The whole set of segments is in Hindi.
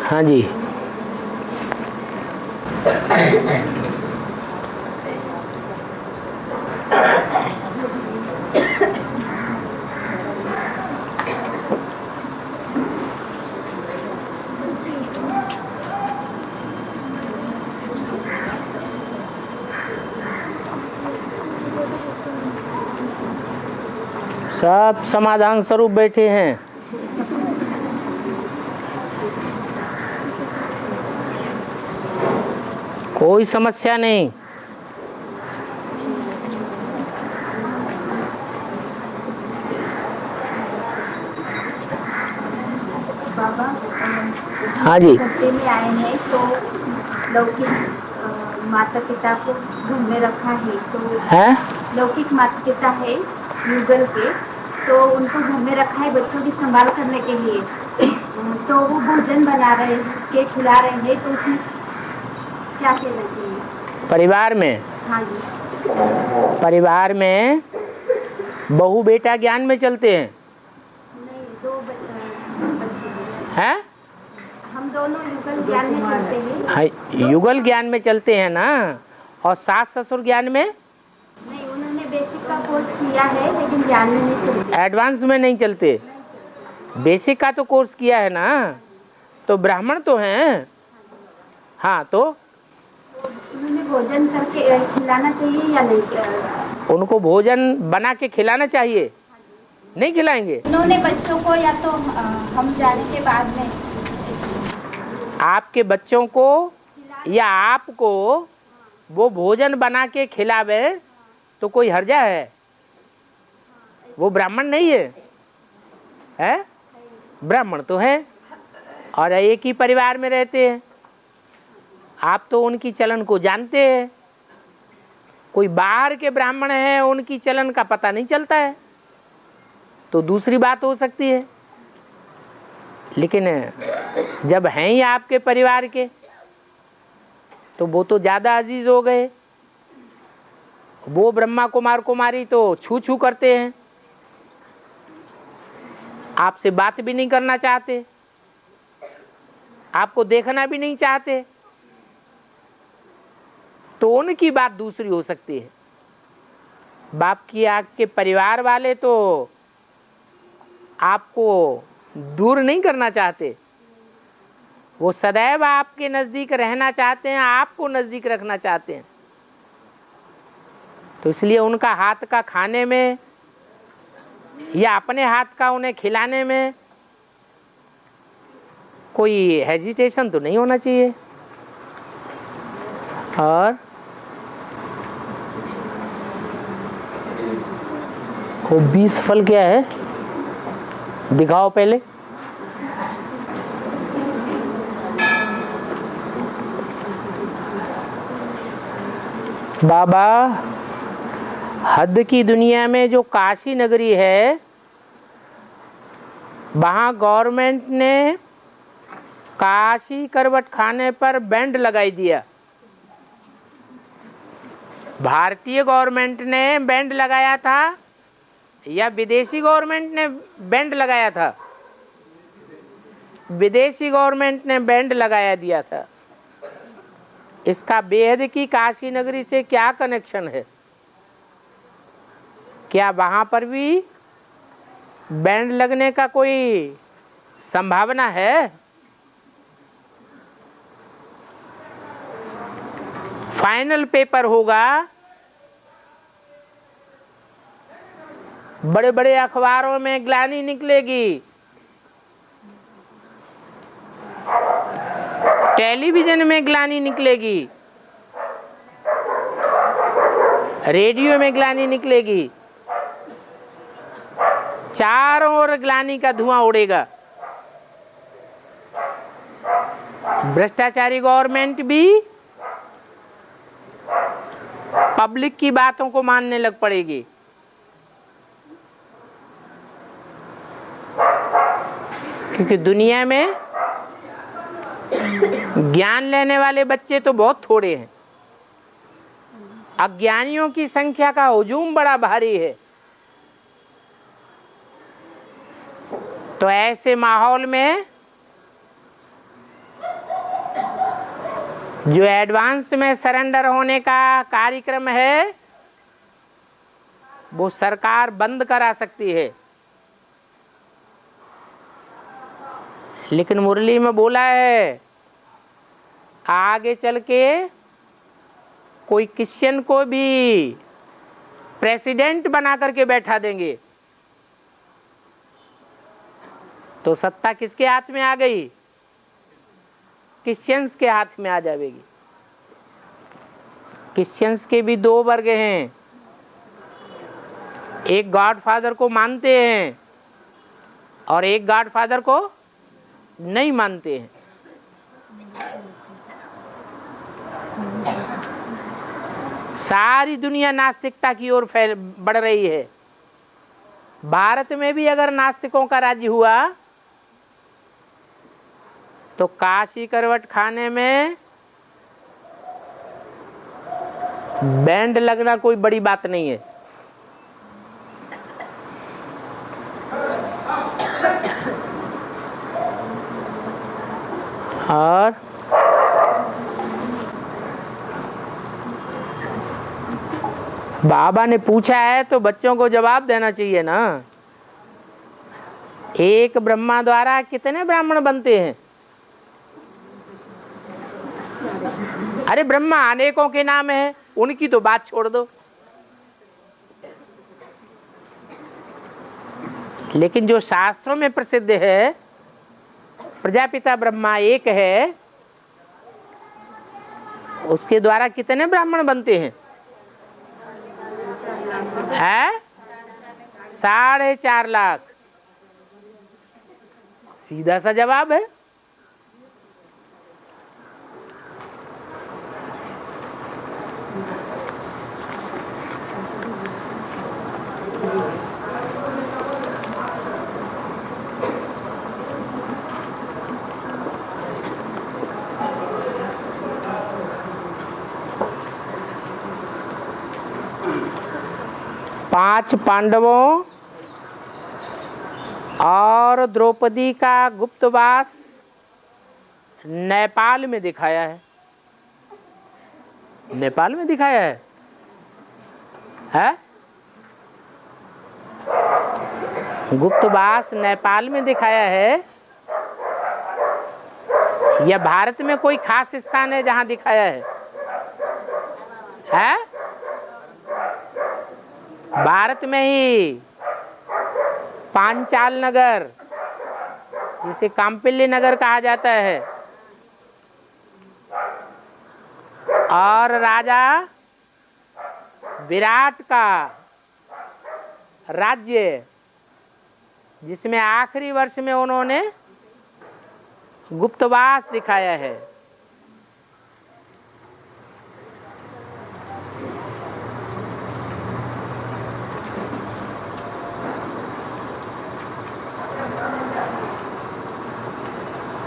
हाँ जी। सब समाधान स्वरूप बैठे हैं। कोई समस्या नहीं। बाबा हाँ जी। धरती में आए हैं तो लौकिक माता पिता को घर में रखा है, तो है लौकिक माता पिता है युगल के, तो उनको घर में रखा है बच्चों की संभाल करने के लिए। तो वो भोजन बना रहे के खिला रहे हैं, तो उसमें क्या कहना चाहिए? परिवार में, हाँ जी। परिवार में बहू बेटा ज्ञान में चलते हैं। नहीं, दो बच्चे हैं? हम दोनों युगल ज्ञान में चलते हैं। हाँ, युगल ज्ञान में चलते हैं ना। और सास ससुर ज्ञान में नहीं, उन्होंने बेसिक का कोर्स किया है लेकिन ज्ञान में नहीं चलते। एडवांस में नहीं चलते। बेसिक का तो कोर्स किया है ना, तो ब्राह्मण तो हैं। हाँ, तो उन्होंने भोजन करके खिलाना चाहिए या नहीं? उनको भोजन बना के खिलाना चाहिए। नहीं खिलाएंगे? उन्होंने बच्चों को या तो हम जाने के बाद में आपके बच्चों को या आपको वो भोजन बना के खिलावे तो कोई हर्जा है? वो ब्राह्मण नहीं है, है? ब्राह्मण तो है और एक ही परिवार में रहते हैं। आप तो उनकी चलन को जानते हैं। कोई बाहर के ब्राह्मण है, उनकी चलन का पता नहीं चलता है तो दूसरी बात हो सकती है। लेकिन जब हैं ही आपके परिवार के तो वो तो ज्यादा अजीज हो गए। वो ब्रह्मा कुमार कुमारी तो छू छू करते हैं, आपसे बात भी नहीं करना चाहते, आपको देखना भी नहीं चाहते, तो उनकी बात दूसरी हो सकती है। बाप की आग के परिवार वाले तो आपको दूर नहीं करना चाहते, वो सदैव आपके नजदीक रहना चाहते हैं, आपको नजदीक रखना चाहते हैं। तो इसलिए उनका हाथ का खाने में या अपने हाथ का उन्हें खिलाने में कोई हेजिटेशन तो नहीं होना चाहिए। और वो 20 फल क्या है दिखाओ पहले। बाबा, हद की दुनिया में जो काशी नगरी है, वहां गवर्नमेंट ने काशी करवट खाने पर बैंड लगाई दिया। भारतीय गवर्नमेंट ने बैंड लगाया था या विदेशी गवर्नमेंट ने बैंड लगाया था? विदेशी गवर्नमेंट ने बैंड लगाया दिया था। इसका बेहद की काशी नगरी से क्या कनेक्शन है? क्या वहां पर भी बैंड लगने का कोई संभावना है? फाइनल पेपर होगा, बड़े बड़े अखबारों में ग्लानि निकलेगी, टेलीविजन में ग्लानि निकलेगी, रेडियो में ग्लानि निकलेगी, चारों ओर ग्लानि का धुआं उड़ेगा। भ्रष्टाचारी गवर्नमेंट भी पब्लिक की बातों को मानने लग पड़ेगी। क्योंकि दुनिया में ज्ञान लेने वाले बच्चे तो बहुत थोड़े हैं, अज्ञानियों की संख्या का हुजूम बड़ा भारी है। तो ऐसे माहौल में जो एडवांस में सरेंडर होने का कार्यक्रम है वो सरकार बंद करा सकती है, लेकिन मुरली में बोला है आगे चल के कोई क्रिश्चियन को भी प्रेसिडेंट बना करके बैठा देंगे तो सत्ता किसके हाथ में आ गई? क्रिश्चियंस के हाथ में आ जाएगी। क्रिश्चियंस के भी दो वर्ग हैं, एक गॉडफादर को मानते हैं और एक गॉडफादर को नहीं मानते हैं। सारी दुनिया नास्तिकता की ओर बढ़ रही है। भारत में भी अगर नास्तिकों का राज्य हुआ तो काशी करवट खाने में बैंड लगना कोई बड़ी बात नहीं है। और बाबा ने पूछा है तो बच्चों को जवाब देना चाहिए ना। एक ब्रह्मा द्वारा कितने ब्राह्मण बनते हैं? अरे ब्रह्मा अनेकों के नाम है, उनकी तो बात छोड़ दो। लेकिन जो शास्त्रों में प्रसिद्ध है प्रजापिता ब्रह्मा एक है, उसके द्वारा कितने ब्राह्मण बनते हैं? 4.5 लाख। सीधा सा जवाब है। पांच पांडवों और द्रौपदी का गुप्तवास नेपाल में दिखाया है। नेपाल में दिखाया है? गुप्तवास नेपाल में दिखाया है या भारत में कोई खास स्थान है जहां दिखाया है? भारत में ही पांचाल नगर, जिसे काम्पिल्य नगर कहा जाता है, और राजा विराट का राज्य, जिसमें आखिरी वर्ष में उन्होंने गुप्तवास दिखाया है।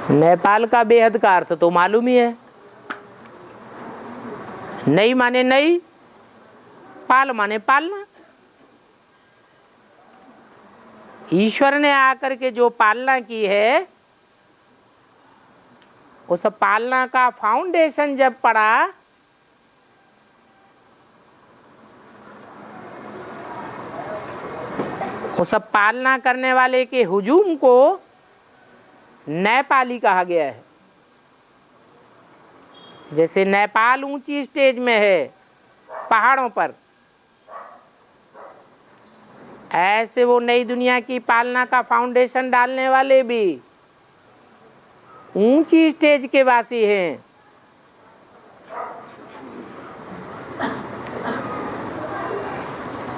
नेपाल का बेहद का अर्थ तो मालूम ही है। नहीं माने नहीं, पाल माने पालना। ईश्वर ने आकर के जो पालना की है, उस पालना का फाउंडेशन जब पड़ा उस पालना करने वाले के हुजूम को नेपाली कहा गया है। जैसे नेपाल ऊंची स्टेज में है पहाड़ों पर, ऐसे वो नई दुनिया की पालना का फाउंडेशन डालने वाले भी ऊंची स्टेज के वासी हैं।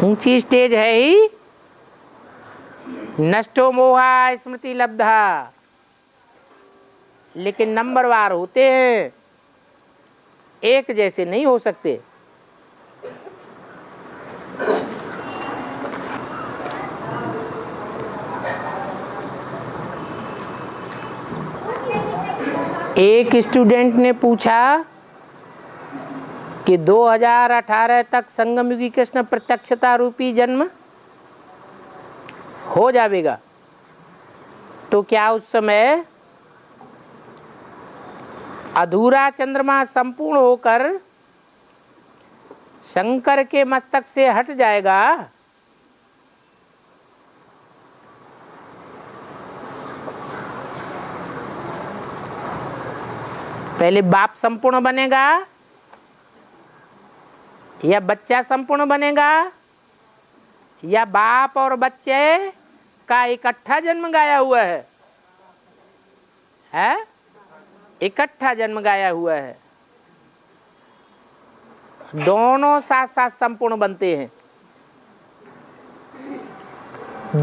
ऊंची स्टेज है ही नष्टो मोहा स्मृति लब्धा, लेकिन नंबरवार होते हैं, एक जैसे नहीं हो सकते। एक स्टूडेंट ने पूछा कि 2018 तक संगमयुगी कृष्ण प्रत्यक्षता रूपी जन्म हो जाएगा, तो क्या उस समय अधूरा चंद्रमा संपूर्ण होकर शंकर के मस्तक से हट जाएगा, पहले बाप संपूर्ण बनेगा या बच्चा संपूर्ण बनेगा, या बाप और बच्चे का इकट्ठा जन्म गाया हुआ है? इकट्ठा जन्म गाया हुआ है। दोनों साथ साथ संपूर्ण बनते हैं।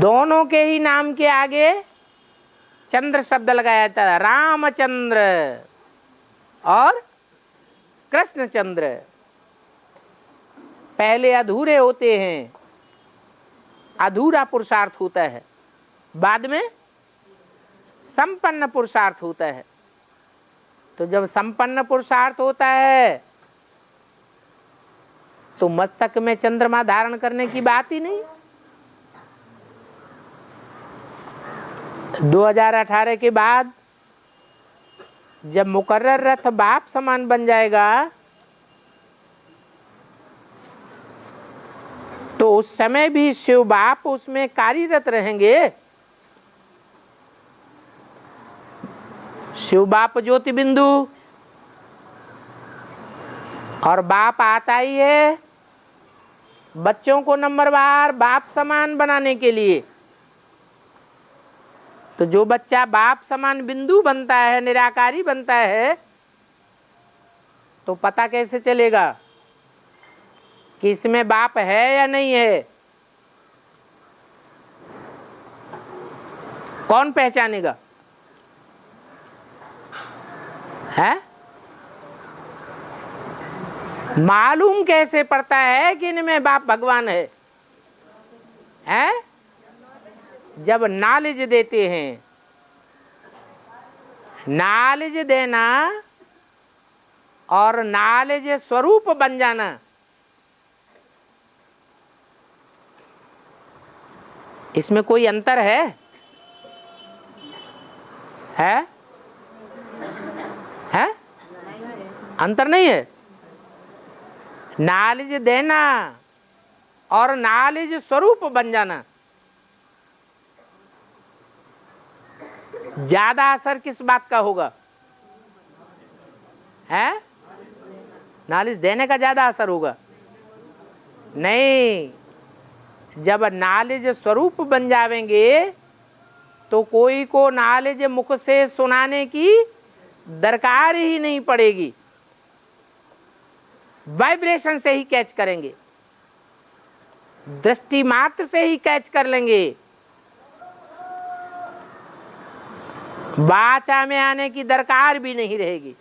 दोनों के ही नाम के आगे चंद्र शब्द लगाया जाता है। रामचंद्र और कृष्णचंद्र पहले अधूरे होते हैं, अधूरा पुरुषार्थ होता है, बाद में संपन्न पुरुषार्थ होता है। तो जब संपन्न पुरुषार्थ होता है तो मस्तक में चंद्रमा धारण करने की बात ही नहीं। 2018 के बाद जब मुकर्रर रथ बाप समान बन जाएगा तो उस समय भी शिव बाप उसमें कार्यरत रहेंगे। शिव बाप ज्योति बिंदु और बाप आता ही है बच्चों को नंबरवार बाप समान बनाने के लिए। तो जो बच्चा बाप समान बिंदु बनता है, निराकारी बनता है, तो पता कैसे चलेगा कि इसमें बाप है या नहीं है? कौन पहचानेगा? है मालूम कैसे पड़ता है कि इनमें बाप भगवान है? हैं? जब नॉलेज देते हैं। नॉलेज देना और नॉलेज स्वरूप बन जाना, इसमें कोई अंतर है? है? है? अंतर नहीं है। नॉलेज देना और नॉलेज स्वरूप बन जाना, ज्यादा असर किस बात का होगा? है? नॉलेज देने का ज्यादा असर होगा? नहीं, जब नॉलेज स्वरूप बन जावेंगे तो कोई को नॉलेज मुख से सुनाने की दरकार ही नहीं पड़ेगी। वाइब्रेशन से ही कैच करेंगे, दृष्टि मात्र से ही कैच कर लेंगे। वाचा में आने की दरकार भी नहीं रहेगी।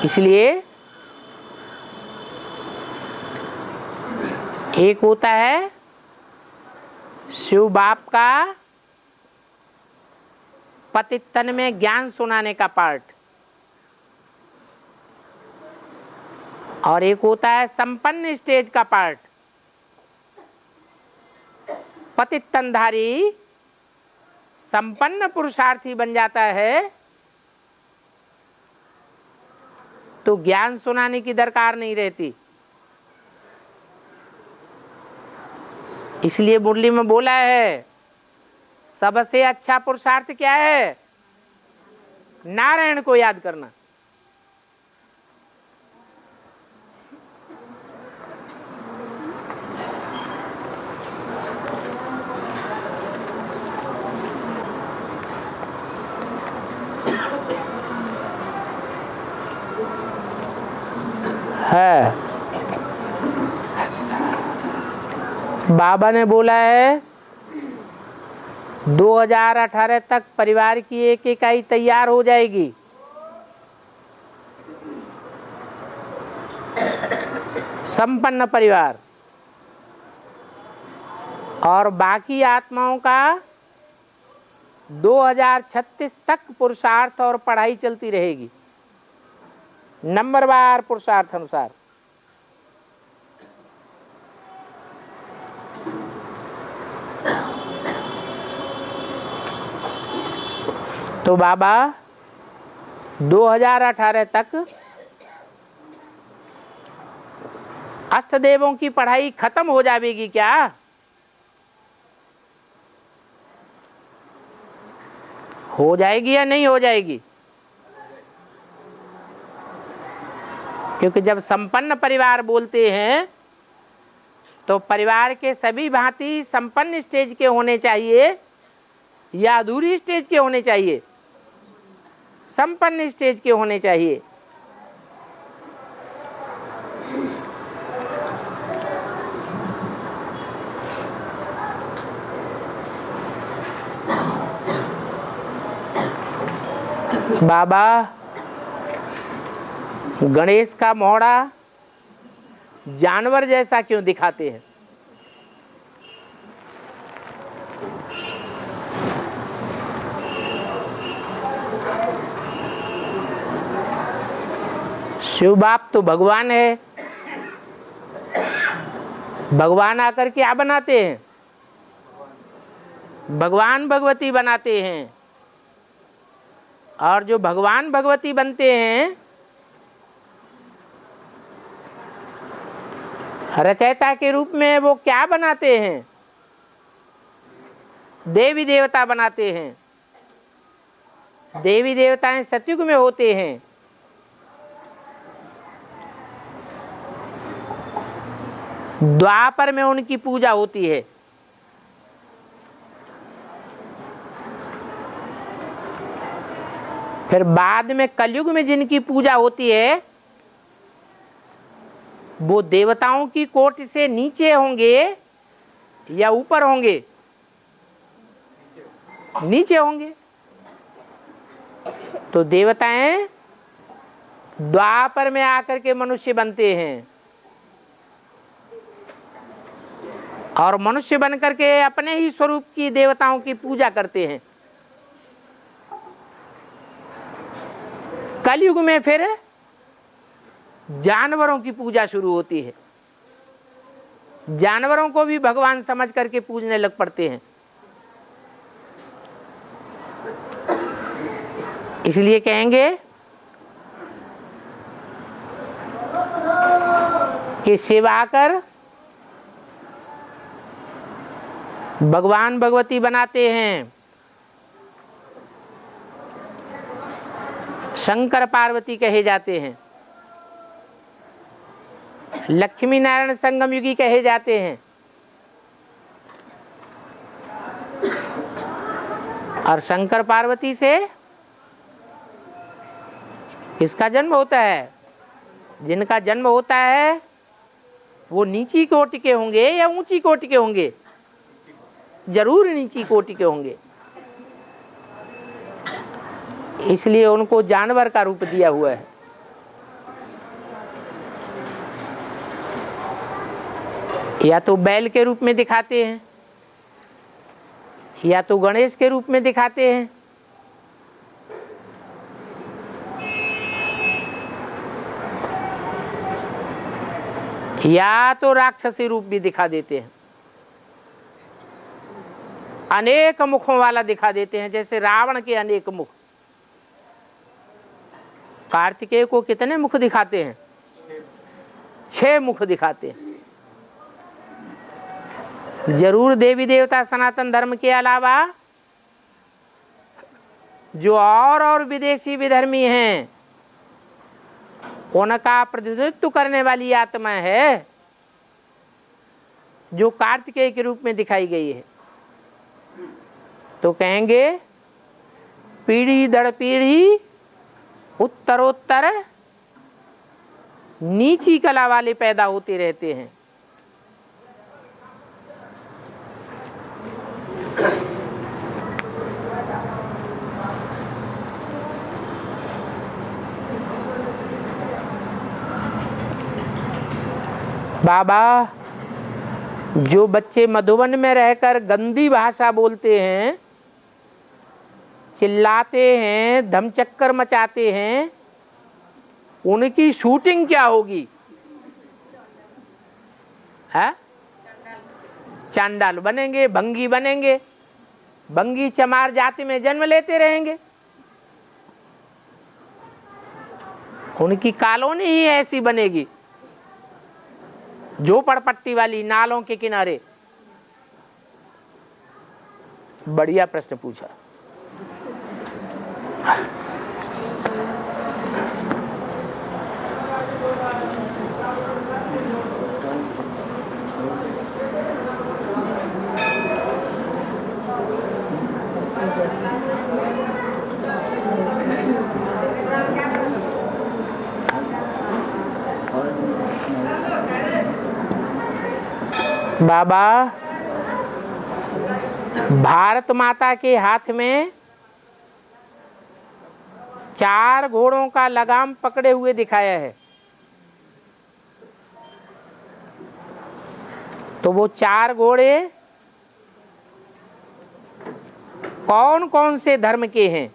इसलिए एक होता है शिव बाप का पतित तन में ज्ञान सुनाने का पार्ट, और एक होता है संपन्न स्टेज का पार्ट। पतित तनधारी संपन्न पुरुषार्थी बन जाता है तो ज्ञान सुनाने की दरकार नहीं रहती। इसलिए मुरली में बोला है सबसे अच्छा पुरुषार्थ क्या है? नारायण को याद करना। है बाबा ने बोला है 2018 तक परिवार की एक इकाई तैयार हो जाएगी। संपन्न परिवार, और बाकी आत्माओं का 2036 तक पुरुषार्थ और पढ़ाई चलती रहेगी नंबरवार पुरुषार्थ अनुसार। तो बाबा 2018 तक अष्टदेवों की पढ़ाई खत्म हो जाएगी क्या? हो जाएगी या नहीं हो जाएगी? क्योंकि जब संपन्न परिवार बोलते हैं तो परिवार के सभी भांति संपन्न स्टेज के होने चाहिए या अधूरी स्टेज के होने चाहिए? संपन्न स्टेज के होने चाहिए। बाबा गणेश का मोहड़ा जानवर जैसा क्यों दिखाते हैं? शिव बाप तो भगवान है। भगवान आकर क्या बनाते हैं? भगवान भगवती बनाते हैं। और जो भगवान भगवती बनते हैं रचयिता के रूप में वो क्या बनाते हैं? देवी देवता बनाते हैं। देवी देवताएं सतयुग में होते हैं। द्वापर में उनकी पूजा होती है। फिर बाद में कलयुग में जिनकी पूजा होती है वो देवताओं की कोटि से नीचे होंगे या ऊपर होंगे? नीचे होंगे। तो देवताएं द्वापर में आकर के मनुष्य बनते हैं और मनुष्य बनकर के अपने ही स्वरूप की देवताओं की पूजा करते हैं। कलयुग में फिर जानवरों की पूजा शुरू होती है। जानवरों को भी भगवान समझ करके पूजने लग पड़ते हैं। इसलिए कहेंगे कि शिव आकर भगवान भगवती बनाते हैं। शंकर पार्वती कहे जाते हैं। लक्ष्मी नारायण संगम युगी कहे जाते हैं। और शंकर पार्वती से किसका जन्म होता है? जिनका जन्म होता है वो नीची कोटि के होंगे या ऊंची कोटि के होंगे? जरूर नीची कोटि के होंगे। इसलिए उनको जानवर का रूप दिया हुआ है। या तो बैल के रूप में दिखाते हैं या तो गणेश के रूप में दिखाते हैं। या तो राक्षसी रूप भी दिखा देते हैं। अनेक मुखों वाला दिखा देते हैं, जैसे रावण के अनेक मुख। कार्तिकेय को कितने मुख दिखाते हैं? 6 मुख दिखाते हैं। जरूर देवी देवता सनातन धर्म के अलावा जो और विदेशी विधर्मी हैं उनका प्रतिनिधित्व करने वाली आत्मा है जो कार्तिकेय के रूप में दिखाई गई है। तो कहेंगे पीढ़ी दर पीढ़ी उत्तरोत्तर नीची कला वाले पैदा होते रहते हैं। बाबा जो बच्चे मधुबन में रहकर गंदी भाषा बोलते हैं, चिल्लाते हैं, धमचक्कर मचाते हैं, उनकी शूटिंग क्या होगी? है चांडाल बनेंगे, भंगी बनेंगे, भंगी चमार जाति में जन्म लेते रहेंगे। उनकी कॉलोनी ही ऐसी बनेगी, झोपड़पट्टी वाली, नालों के किनारे। बढ़िया प्रश्न पूछा। बाबा, भारत माता के हाथ में 4 घोड़ों का लगाम पकड़े हुए दिखाया है। तो वो 4 घोड़े कौन कौन से धर्म के हैं?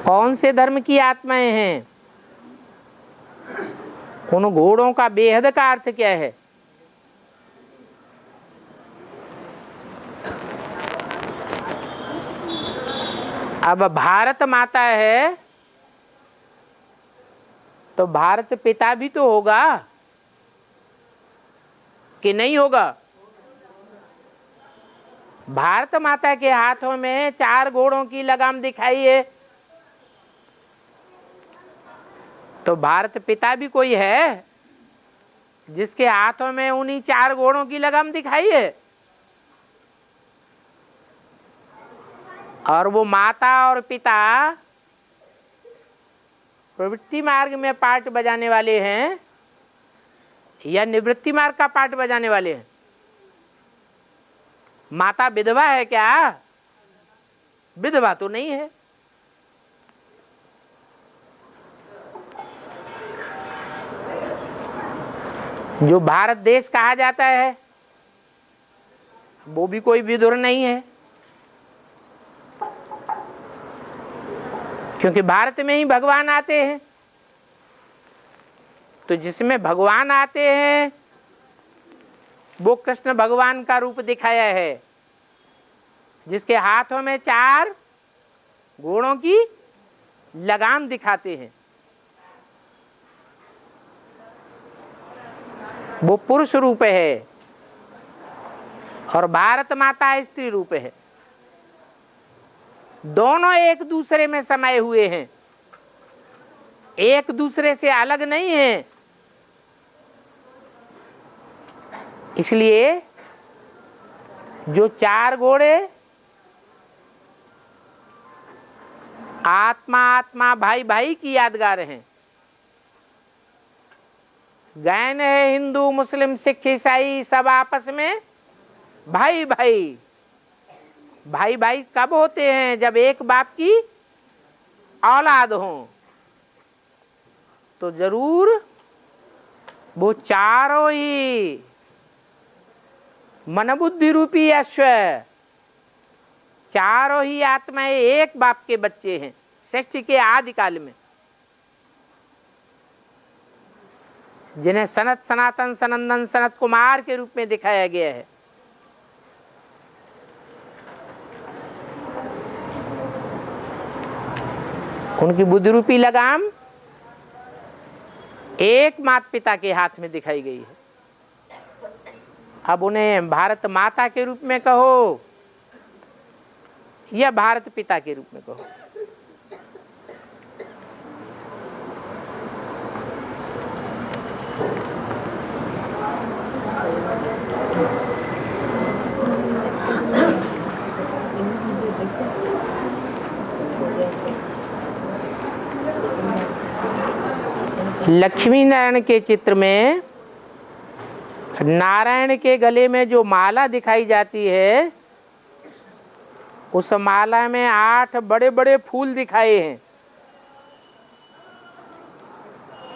कौन से धर्म की आत्माएं हैं? उन घोड़ों का बेहद का अर्थ क्या है? अब भारत माता है तो भारत पिता भी तो होगा कि नहीं होगा? भारत माता के हाथों में 4 घोड़ों की लगाम दिखाई है, तो भारत पिता भी कोई है जिसके हाथों में उन्हीं 4 घोड़ों की लगाम दिखाई है। और वो माता और पिता प्रवृत्ति मार्ग में पार्ट बजाने वाले हैं या निवृत्ति मार्ग का पार्ट बजाने वाले हैं? माता विधवा है क्या? विधवा तो नहीं है। जो भारत देश कहा जाता है वो भी कोई विदुर नहीं है, क्योंकि भारत में ही भगवान आते हैं। तो जिसमें भगवान आते हैं वो कृष्ण भगवान का रूप दिखाया है, जिसके हाथों में 4 घोड़ों की लगाम दिखाते हैं। वो पुरुष रूप है और भारत माता स्त्री रूप है। दोनों एक दूसरे में समाये हुए हैं, एक दूसरे से अलग नहीं है। इसलिए जो 4 घोड़े आत्मा आत्मा भाई भाई की यादगार हैं। गैन है हिंदू मुस्लिम सिख ईसाई सब आपस में भाई भाई। भाई भाई कब होते हैं? जब एक बाप की औलाद हो। तो जरूर वो चारों ही मन बुद्धि रूपी अश्व, चारों ही आत्माएं एक बाप के बच्चे हैं सृष्टि के आदि काल में, जिन्हें सनत सनातन सनंदन सनत कुमार के रूप में दिखाया गया है। उनकी बुद्धि रूपी लगाम एक माता पिता के हाथ में दिखाई गई है। अब उन्हें भारत माता के रूप में कहो या भारत पिता के रूप में कहो, लक्ष्मी नारायण के चित्र में नारायण के गले में जो माला दिखाई जाती है, उस माला में 8 बड़े बड़े फूल दिखाए हैं।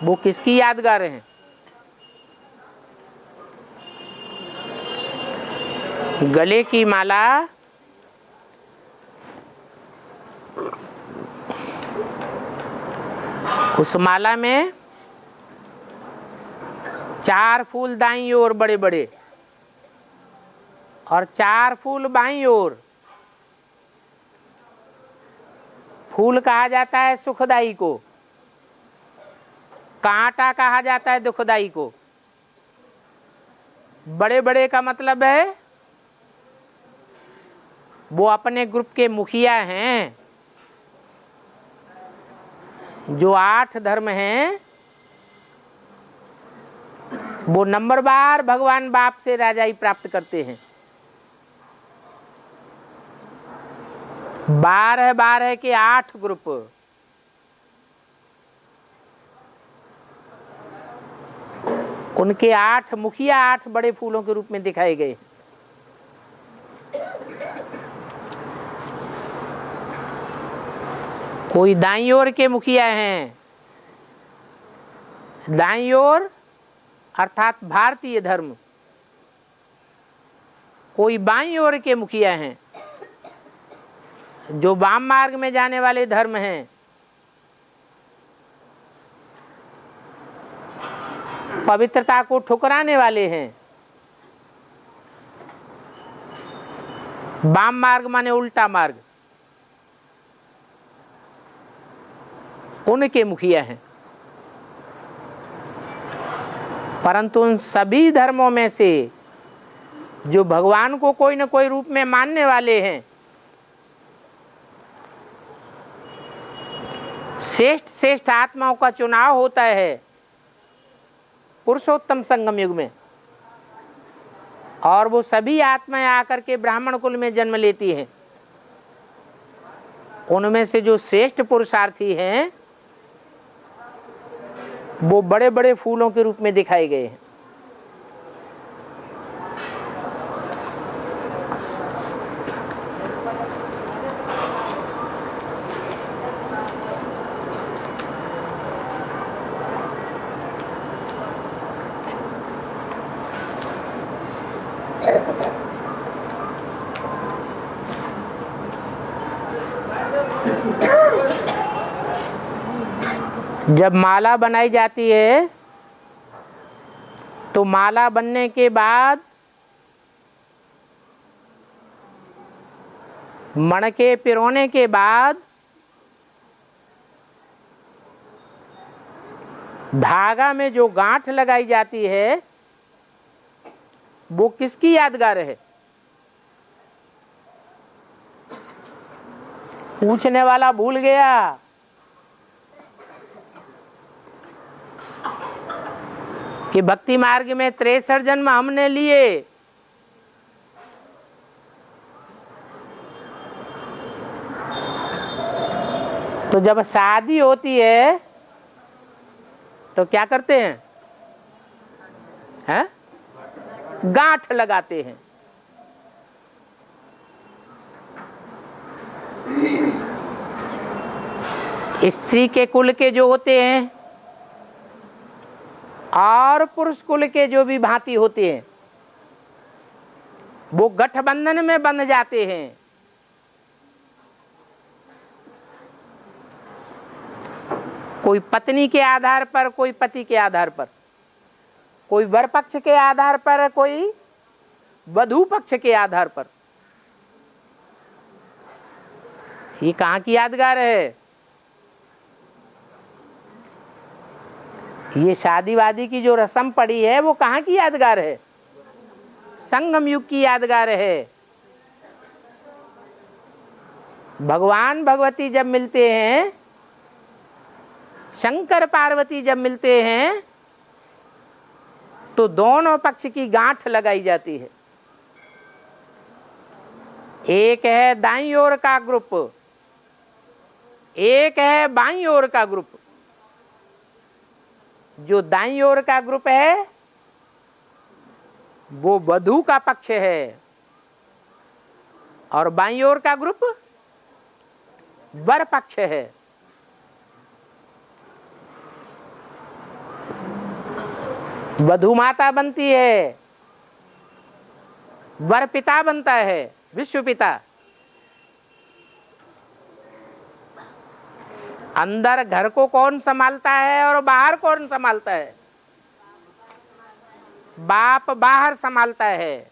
वो किसकी यादगार हैं? गले की माला उस माला में 4 फूल दाईं ओर बड़े बड़े और 4 फूल बाईं ओर। फूल कहा जाता है सुखदाई को, कांटा कहा जाता है दुखदाई को। बड़े बड़े का मतलब है वो अपने ग्रुप के मुखिया हैं। जो 8 धर्म हैं वो नंबरवार भगवान बाप से राजाई प्राप्त करते हैं। 12 के 8 ग्रुप। उनके 8 मुखिया 8 बड़े फूलों के रूप में दिखाए गए। कोई दाईं ओर के मुखिया हैं, दाईं ओर अर्थात भारतीय धर्म। कोई बाईं ओर के मुखिया हैं जो वाम मार्ग में जाने वाले धर्म हैं। पवित्रता को ठुकराने वाले हैं। वाम मार्ग माने उल्टा मार्ग, उनके मुखिया हैं। परंतु उन सभी धर्मों में से जो भगवान को कोई न कोई रूप में मानने वाले हैं, श्रेष्ठ श्रेष्ठ आत्माओं का चुनाव होता है पुरुषोत्तम संगम युग में। और वो सभी आत्माएं आकर के ब्राह्मण कुल में जन्म लेती हैं। उनमें से जो श्रेष्ठ पुरुषार्थी हैं वो बड़े बड़े फूलों के रूप में दिखाए गए हैं। जब माला बनाई जाती है तो माला बनने के बाद मणके पिरोने के बाद धागा में जो गांठ लगाई जाती है वो किसकी यादगार है? पूछने वाला भूल गया। कि भक्ति मार्ग में 63 जन्म हमने लिए। तो जब शादी होती है तो क्या करते हैं? हैं? गांठ लगाते हैं। स्त्री के कुल के जो होते हैं और पुरुष कुल के जो भी भांति होते हैं वो गठबंधन में बंध जाते हैं। कोई पत्नी के आधार पर, कोई पति के आधार पर, कोई वर पक्ष के आधार पर, कोई वधू पक्ष के आधार पर। ये कहाँ की यादगार है? ये शादी वादी की जो रस्म पड़ी है वो कहाँ की यादगार है? संगम युग की यादगार है। भगवान भगवती जब मिलते हैं, शंकर पार्वती जब मिलते हैं तो दोनों पक्ष की गांठ लगाई जाती है। एक है दाईं ओर का ग्रुप, एक है बाईं ओर का ग्रुप। जो दाईं ओर का ग्रुप है वो वधू का पक्ष है और बाईं ओर का ग्रुप वर पक्ष है। वधू माता बनती है, वर पिता बनता है, विश्व पिता। अंदर घर को कौन संभालता है और बाहर कौन संभालता है? बाप बाहर संभालता है।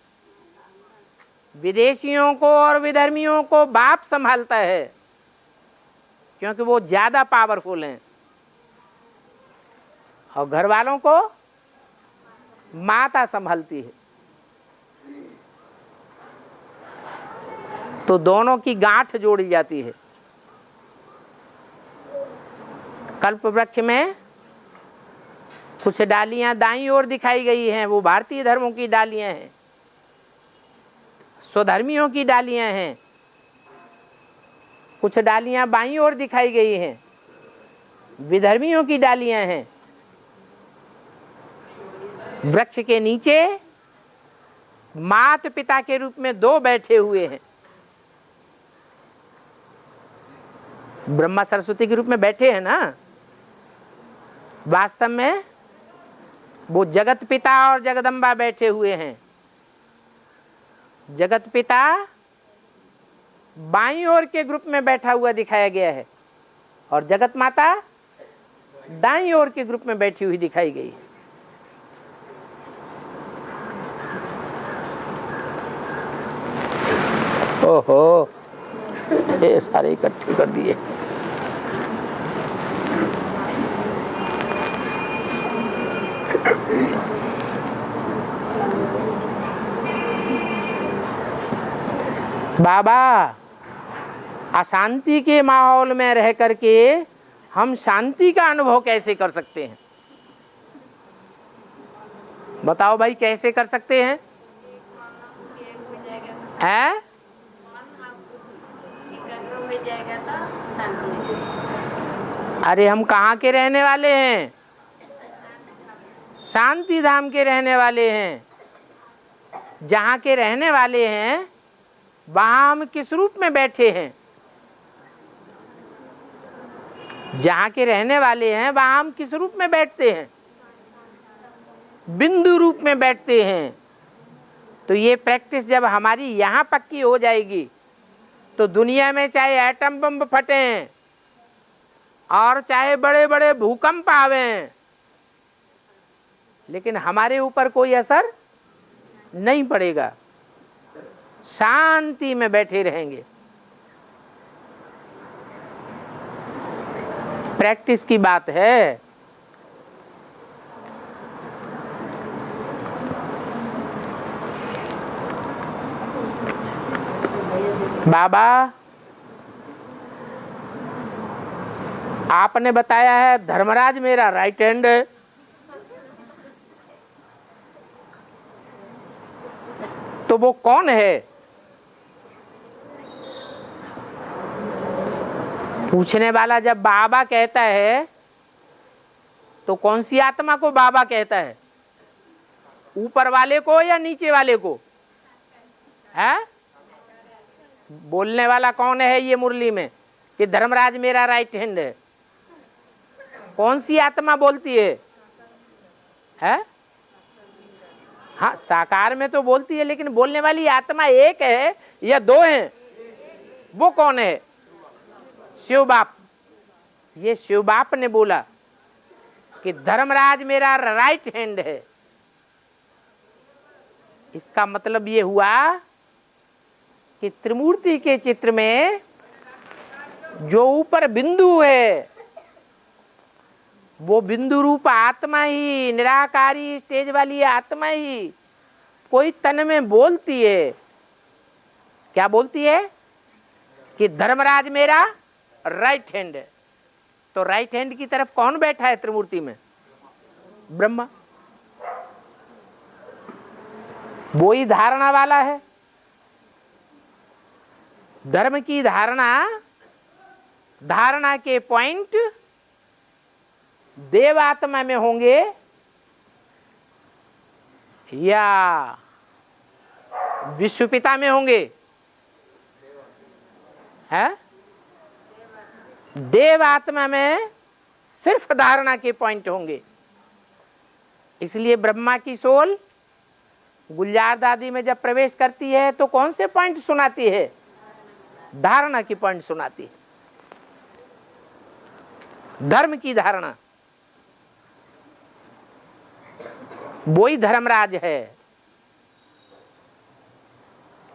विदेशियों को और विधर्मियों को बाप संभालता है। क्योंकि वो ज्यादा पावरफुल हैं, और घर वालों को माता संभालती है। तो दोनों की गांठ जोड़ी जाती है। कल्प वृक्ष में कुछ डालियां दाईं ओर दिखाई गई हैं, वो भारतीय धर्मों की डालियां हैं, स्वधर्मियों की डालियां हैं। कुछ डालियां बाईं ओर दिखाई गई हैं, विधर्मियों की डालियां हैं। वृक्ष के नीचे माता पिता के रूप में दो बैठे हुए हैं, ब्रह्मा सरस्वती के रूप में बैठे हैं ना। वास्तव में वो जगत पिता और जगदम्बा बैठे हुए हैं। जगत पिता बाईं ओर के ग्रुप में बैठा हुआ दिखाया गया है, और जगत माता दाईं ओर के ग्रुप में बैठी हुई दिखाई गई है। ओहो, ये सारे इकट्ठे कर दिए। बाबा, अशांति के माहौल में रह करके हम शांति का अनुभव कैसे कर सकते हैं? बताओ भाई, कैसे कर सकते हैं? हैं? अरे हम कहाँ के रहने वाले हैं? शांति धाम के रहने वाले हैं। जहाँ के रहने वाले हैं वहाँ हम किस रूप में बैठे हैं? जहाँ के रहने वाले हैं वहाँ हम किस रूप में बैठते हैं? बिंदु रूप में बैठते हैं। तो ये प्रैक्टिस जब हमारी यहाँ पक्की हो जाएगी तो दुनिया में चाहे एटम बम फटे और चाहे बड़े बड़े भूकंप आवे, लेकिन हमारे ऊपर कोई असर नहीं पड़ेगा। शांति में बैठे रहेंगे। प्रैक्टिस की बात है। बाबा, आपने बताया है धर्मराज मेरा राइट हैंड है, तो वो कौन है? पूछने वाला जब बाबा कहता है तो कौन सी आत्मा को बाबा कहता है? ऊपर वाले को या नीचे वाले को? है? बोलने वाला कौन है ये मुरली में कि धर्मराज मेरा राइट हैंड है? कौन सी आत्मा बोलती है? है? हाँ, साकार में तो बोलती है, लेकिन बोलने वाली आत्मा एक है या दो है? वो कौन है? शिव बाप। ये शिव बाप ने बोला कि धर्मराज मेरा राइट हैंड है। इसका मतलब ये हुआ कि त्रिमूर्ति के चित्र में जो ऊपर बिंदु है वो बिंदु रूप आत्मा ही, निराकारी स्टेज वाली आत्मा ही कोई तन में बोलती है। क्या बोलती है? कि धर्मराज मेरा राइट हैंड है। तो राइट हैंड की तरफ कौन बैठा है त्रिमूर्ति में? ब्रह्मा। वो ही धारणा वाला है। धर्म की धारणा के पॉइंट देवात्मा में होंगे या विश्वपिता में होंगे? है? देवात्मा में सिर्फ धारणा के पॉइंट होंगे। इसलिए ब्रह्मा की सोल गुलजार दादी में जब प्रवेश करती है तो कौन से पॉइंट सुनाती है? धारणा की पॉइंट सुनाती है। धर्म की धारणा। वो ही धर्मराज है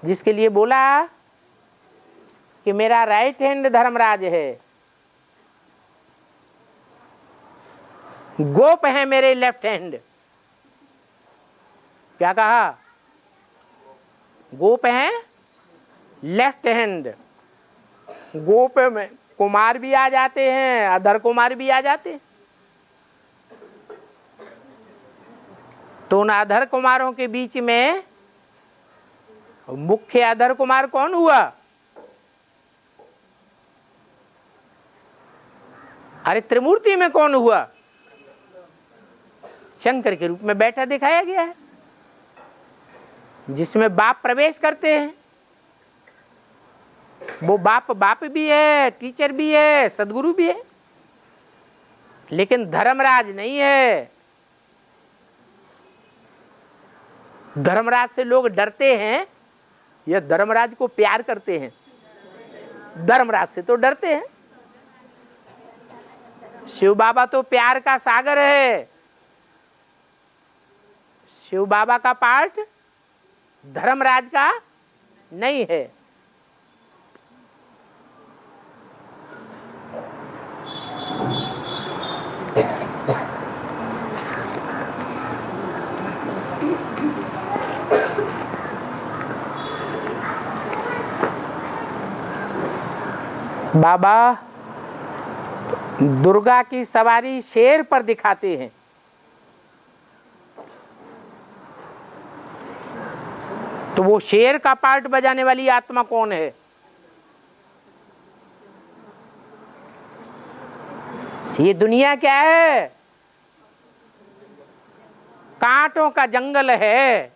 जिसके लिए बोला कि मेरा राइट हैंड धर्मराज है। गोप है मेरे लेफ्ट हैंड। क्या कहा? गोप है लेफ्ट हैंड। गोप में कुमार भी आ जाते हैं, अधर कुमार भी आ जाते हैं। तो उन अधर कुमारों के बीच में मुख्य अधर कुमार कौन हुआ? अरे त्रिमूर्ति में कौन हुआ? शंकर के रूप में बैठा दिखाया गया है, जिसमें बाप प्रवेश करते हैं। वो बाप भी है, टीचर भी है, सदगुरु भी है, लेकिन धर्मराज नहीं है। धर्मराज से लोग डरते हैं या धर्मराज को प्यार करते हैं? धर्मराज से तो डरते हैं। शिव बाबा तो प्यार का सागर है। शिव बाबा का पार्ट धर्मराज का नहीं है। बाबा दुर्गा की सवारी शेर पर दिखाते हैं। तो वो शेर का पार्ट बजाने वाली आत्मा कौन है? ये दुनिया क्या है? कांटों का जंगल है।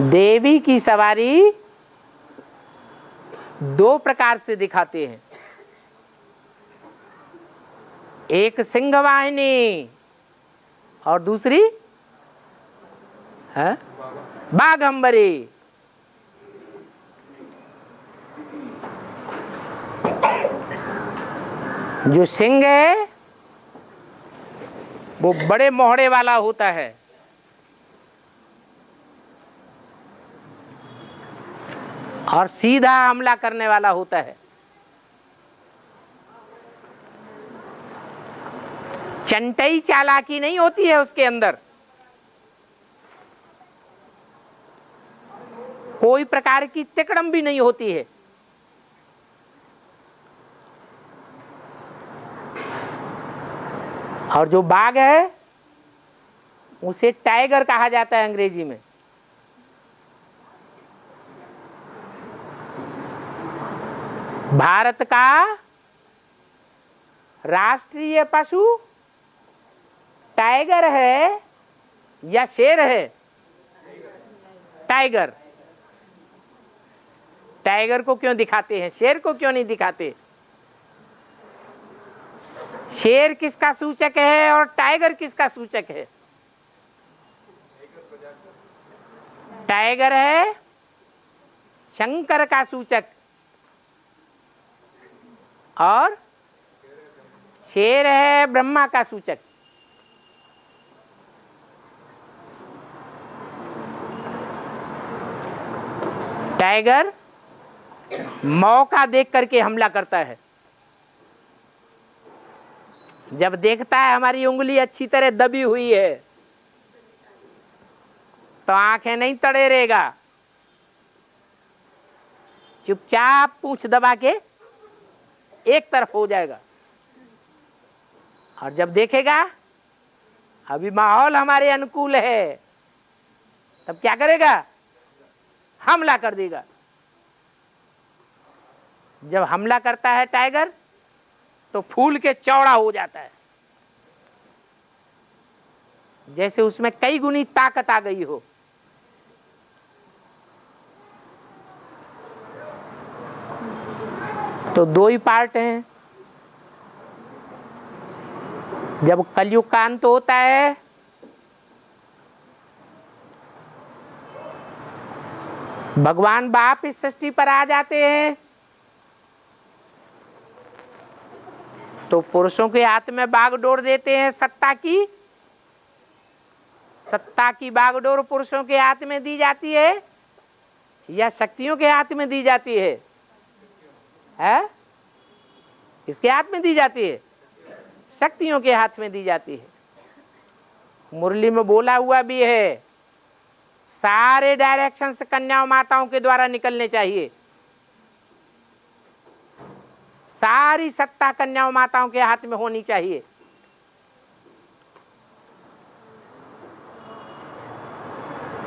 देवी की सवारी दो प्रकार से दिखाते हैं। एक सिंह वाहिनी और दूसरी है बाघंबरी। जो सिंह है वो बड़े मोहड़े वाला होता है, और सीधा हमला करने वाला होता है। चंटई चालाकी नहीं होती है उसके अंदर, कोई प्रकार की तिकड़म भी नहीं होती है। और जो बाघ है उसे टाइगर कहा जाता है अंग्रेजी में। भारत का राष्ट्रीय पशु टाइगर है या शेर है? टाइगर। टाइगर को क्यों दिखाते हैं, शेर को क्यों नहीं दिखाते? शेर किसका सूचक है और टाइगर किसका सूचक है? टाइगर है शंकर का सूचक और शेर है ब्रह्मा का सूचक। टाइगर मौका देख करके हमला करता है। जब देखता है हमारी उंगली अच्छी तरह दबी हुई है तो आंखें नहीं तड़ेरेगा, चुपचाप पूंछ दबा के एक तरफ हो जाएगा। और जब देखेगा अभी माहौल हमारे अनुकूल है, तब क्या करेगा? हमला कर देगा। जब हमला करता है टाइगर तो फूल के चौड़ा हो जाता है, जैसे उसमें कई गुनी ताकत आ गई हो। तो दो ही पार्ट हैं। जब कलयुग का अंत होता है भगवान बाप इस सृष्टि पर आ जाते हैं, तो पुरुषों के हाथ में बागडोर देते हैं। सत्ता की बागडोर पुरुषों के हाथ में दी जाती है या शक्तियों के हाथ में दी जाती है? है? किसके हाथ में दी जाती है? शक्तियों के हाथ में दी जाती है। मुरली में बोला हुआ भी है, सारे डायरेक्शंस कन्याओं माताओं के द्वारा निकलने चाहिए। सारी सत्ता कन्याओं माताओं के हाथ में होनी चाहिए।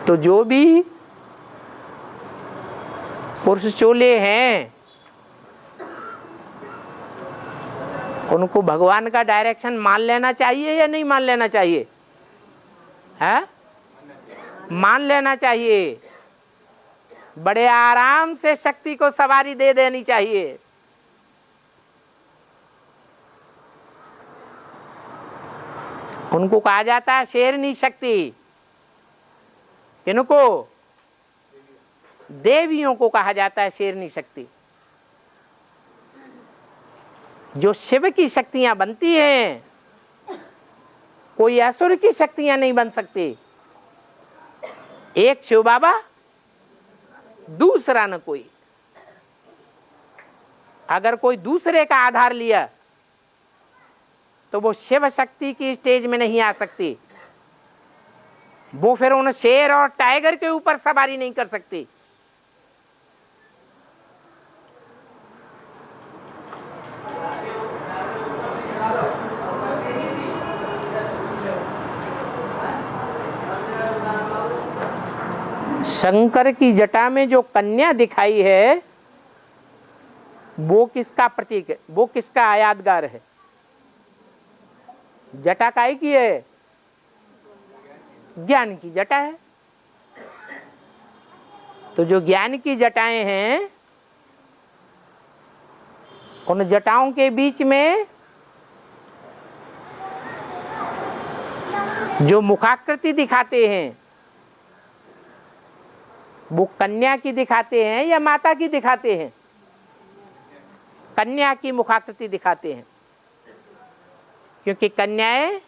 तो जो भी पुरुष चोले हैं उनको भगवान का डायरेक्शन मान लेना चाहिए या नहीं मान लेना चाहिए? है? मान लेना चाहिए। बड़े आराम से शक्ति को सवारी दे देनी चाहिए। उनको कहा जाता है शेरनी शक्ति। किनको? देवियों को कहा जाता है शेरनी शक्ति। जो शिव की शक्तियां बनती हैं, कोई असुर की शक्तियां नहीं बन सकती। एक शिव बाबा, दूसरा न कोई। अगर कोई दूसरे का आधार लिया तो वो शिव शक्ति की स्टेज में नहीं आ सकती। वो फिर उन शेर और टाइगर के ऊपर सवारी नहीं कर सकती। शंकर की जटा में जो कन्या दिखाई है वो किसका प्रतीक है? वो किसका यादगार है? जटा काहे की है? ज्ञान की जटा है। तो जो ज्ञान की जटाएं हैं, उन जटाओं के बीच में जो मुखाकृति दिखाते हैं वो कन्या की दिखाते हैं या माता की दिखाते हैं? कन्या की मुखाकृति दिखाते हैं, क्योंकि कन्याएं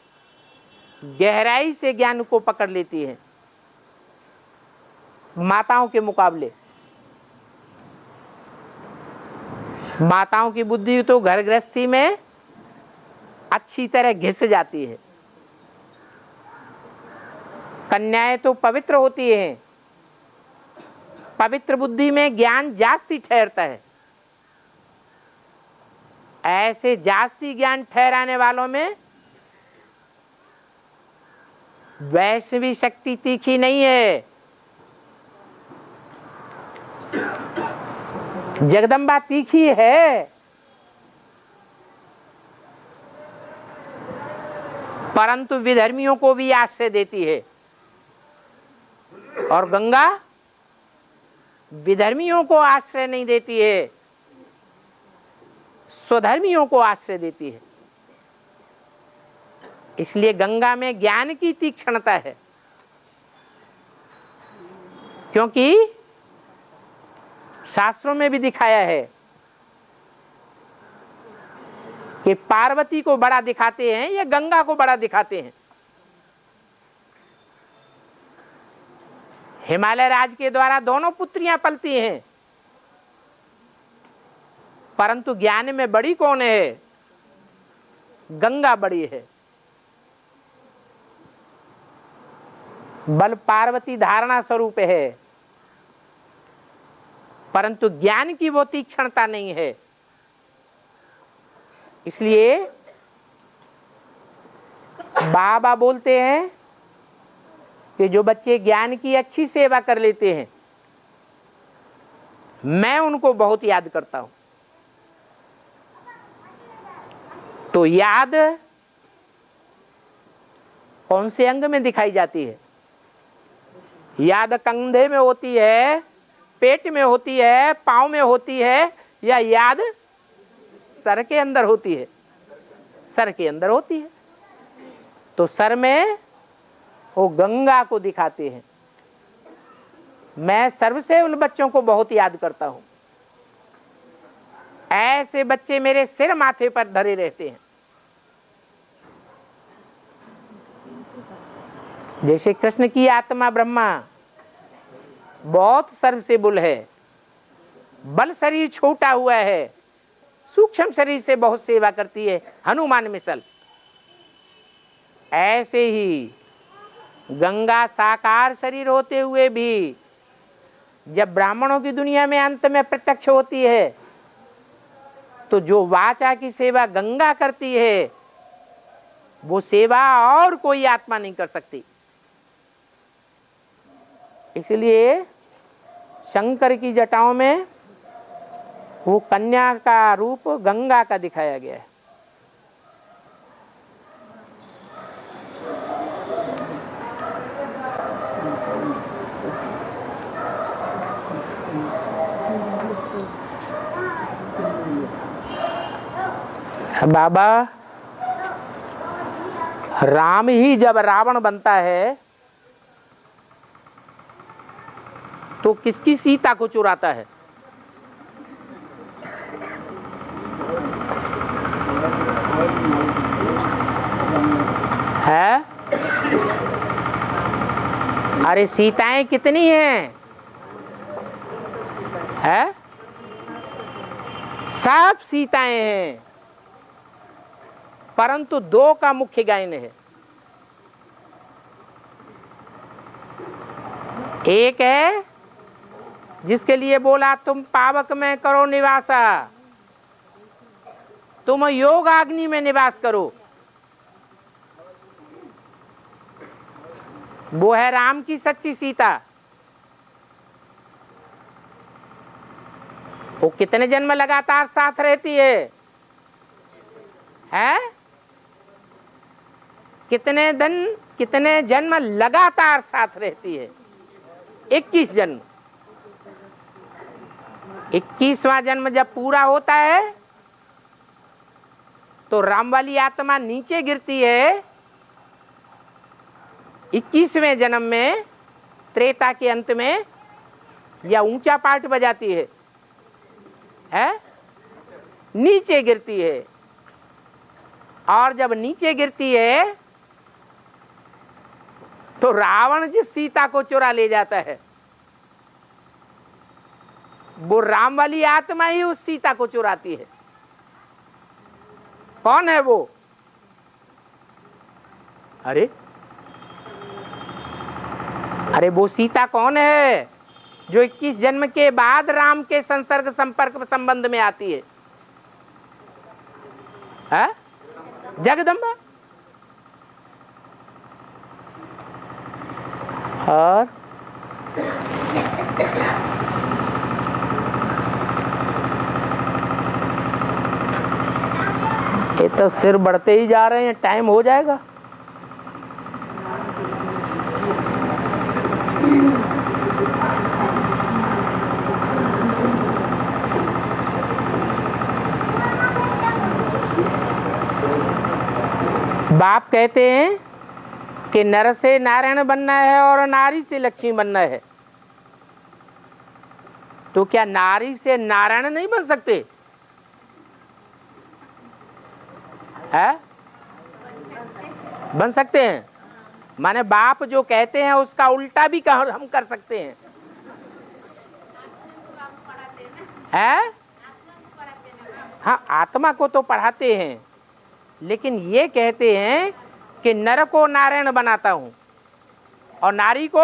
गहराई से ज्ञान को पकड़ लेती हैं माताओं के मुकाबले। माताओं की बुद्धि तो घर गृहस्थी में अच्छी तरह घिस जाती है। कन्याएं तो पवित्र होती हैं, पवित्र बुद्धि में ज्ञान जास्ती ठहरता है। ऐसे जास्ती ज्ञान ठहराने वालों में वैष्णवी शक्ति तीखी नहीं है। जगदम्बा तीखी है, परंतु विधर्मियों को भी आश्रय देती है। और गंगा विधर्मियों को आश्रय नहीं देती है, स्वधर्मियों को आश्रय देती है। इसलिए गंगा में ज्ञान की तीक्ष्णता है, क्योंकि शास्त्रों में भी दिखाया है कि पार्वती को बड़ा दिखाते हैं या गंगा को बड़ा दिखाते हैं। हिमालय राज के द्वारा दोनों पुत्रियां पलती हैं, परंतु ज्ञान में बड़ी कौन है? गंगा बड़ी है। बल पार्वती धारणा स्वरूप है, परंतु ज्ञान की वो तीक्ष्णता नहीं है। इसलिए बाबा बोलते हैं कि जो बच्चे ज्ञान की अच्छी सेवा कर लेते हैं, मैं उनको बहुत याद करता हूं। तो याद कौन से अंग में दिखाई जाती है? याद कंधे में होती है, पेट में होती है, पांव में होती है, या याद सर के अंदर होती है? सर के अंदर होती है। तो सर में वो गंगा को दिखाते हैं। मैं सर्व से उन बच्चों को बहुत याद करता हूं। ऐसे बच्चे मेरे सिर माथे पर धरे रहते हैं। जैसे कृष्ण की आत्मा ब्रह्मा बहुत सर्व से बुल है, बल शरीर छोटा हुआ है, सूक्ष्म शरीर से बहुत सेवा करती है, हनुमान मिसल। ऐसे ही गंगा साकार शरीर होते हुए भी जब ब्राह्मणों की दुनिया में अंत में प्रत्यक्ष होती है, तो जो वाचा की सेवा गंगा करती है, वो सेवा और कोई आत्मा नहीं कर सकती। इसलिए शंकर की जटाओं में वो कन्या का रूप गंगा का दिखाया गया है। बाबा, राम ही जब रावण बनता है तो किसकी सीता को चुराता है? है? अरे सीताएं कितनी हैं? है? सब सीताएं हैं, परंतु दो का मुख्य गायन है। एक है जिसके लिए बोला तुम पावक में करो निवासा, तुम योग अग्नि में निवास करो, वो है राम की सच्ची सीता। वो कितने जन्म लगातार साथ रहती है? है? कितने जन्म लगातार साथ रहती है? 21 जन्म। 21वां जन्म जब पूरा होता है तो राम वाली आत्मा नीचे गिरती है। 21वें जन्म में त्रेता के अंत में या ऊंचा पाठ बजाती है, नीचे गिरती है। और जब नीचे गिरती है तो रावण जिस सीता को चुरा ले जाता है, वो राम वाली आत्मा ही उस सीता को चुराती है। कौन है वो? अरे वो सीता कौन है जो 21 जन्म के बाद राम के संसर्ग संपर्क संबंध में आती है? जगदम्बा। और ये तो सिर बढ़ते ही जा रहे हैं, टाइम हो जाएगा। बाप कहते हैं कि नर से नारायण बनना है और नारी से लक्ष्मी बनना है, तो क्या नारी से नारायण नहीं बन सकते? है? बन सकते हैं। माने बाप जो कहते हैं उसका उल्टा भी हम कर सकते हैं। है? हाँ, आत्मा को तो पढ़ाते हैं, लेकिन ये कहते हैं कि नर को नारायण बनाता हूं और नारी को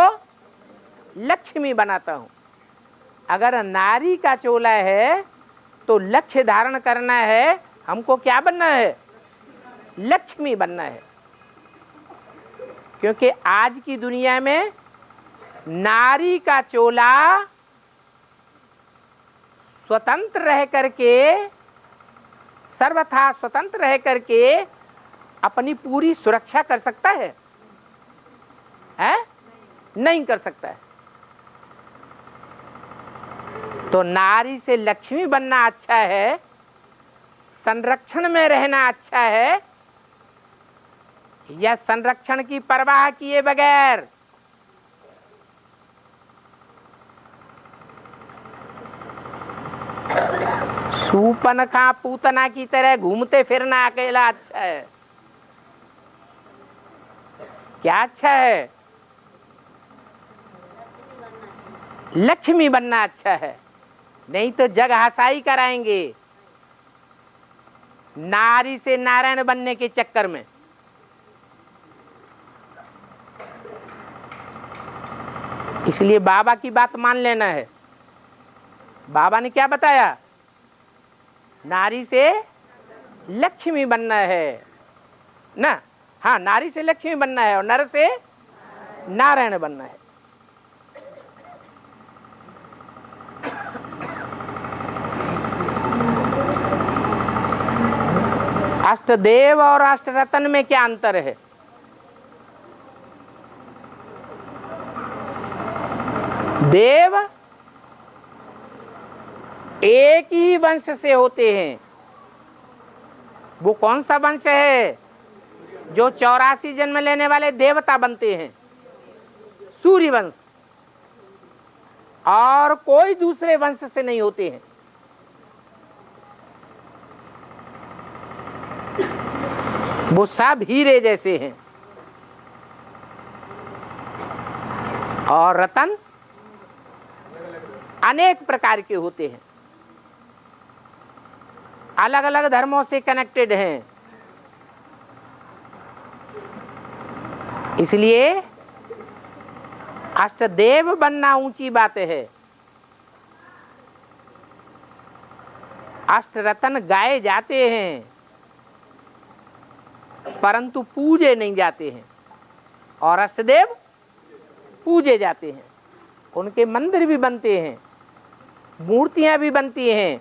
लक्ष्मी बनाता हूं। अगर नारी का चोला है तो लक्ष्य धारण करना है, हमको क्या बनना है? लक्ष्मी बनना है। क्योंकि आज की दुनिया में नारी का चोला स्वतंत्र रह करके, सर्वथा स्वतंत्र रह करके अपनी पूरी सुरक्षा कर सकता है? नहीं कर सकता है। तो नारी से लक्ष्मी बनना अच्छा है, संरक्षण में रहना अच्छा है, या संरक्षण की परवाह किए बगैर सूपनखा पूतना की तरह घूमते फिरना अकेला अच्छा है? क्या अच्छा है? लक्ष्मी बनना अच्छा है। नहीं तो जग हसाई कराएंगे, नारी से नारायण बनने के चक्कर में। इसलिए बाबा की बात मान लेना है। बाबा ने क्या बताया? नारी से लक्ष्मी बनना है ना। हाँ, नारी से लक्ष्मी बनना है और नर से नारायण बनना है। अष्टदेव और अष्टरत्न में क्या अंतर है? देव एक ही वंश से होते हैं। वो कौन सा वंश है? जो 84 जन्म लेने वाले देवता बनते हैं, सूर्य वंश। और कोई दूसरे वंश से नहीं होते हैं। वो सब हीरे जैसे हैं। और रतन अनेक प्रकार के होते हैं, अलग अलग धर्मों से कनेक्टेड हैं। इसलिए अष्टदेव बनना ऊंची बात है। अष्टरत्न गाए जाते हैं परंतु पूजे नहीं जाते हैं, और अष्टदेव पूजे जाते हैं। उनके मंदिर भी बनते हैं, मूर्तियां भी बनती हैं,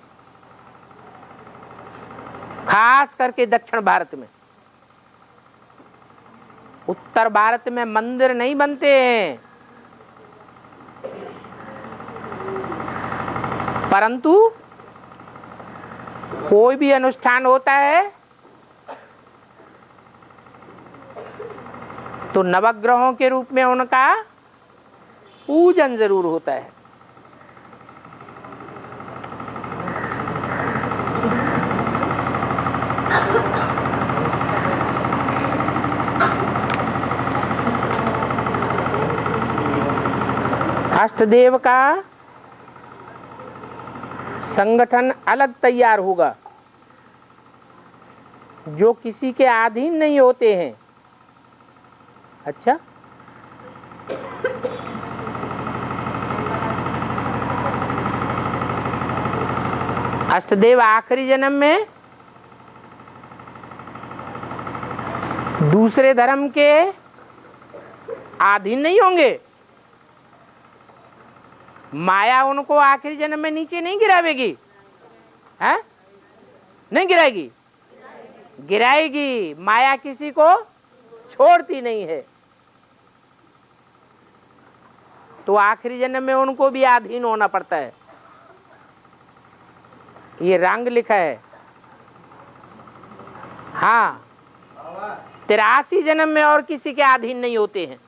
खास करके दक्षिण भारत में। उत्तर भारत में मंदिर नहीं बनते हैं, परंतु कोई भी अनुष्ठान होता है तो नवग्रहों के रूप में उनका पूजन जरूर होता है। अष्टदेव का संगठन अलग तैयार होगा, जो किसी के अधीन नहीं होते हैं। अच्छा, अष्टदेव आखिरी जन्म में दूसरे धर्म के अधीन नहीं होंगे। माया उनको आखिरी जन्म में नीचे नहीं गिरावेगी, है? नहीं गिराएगी, गिराएगी। माया किसी को छोड़ती नहीं है, तो आखिरी जन्म में उनको भी अधीन होना पड़ता है। ये रंग लिखा है। हाँ, 83 जन्म में और किसी के अधीन नहीं होते हैं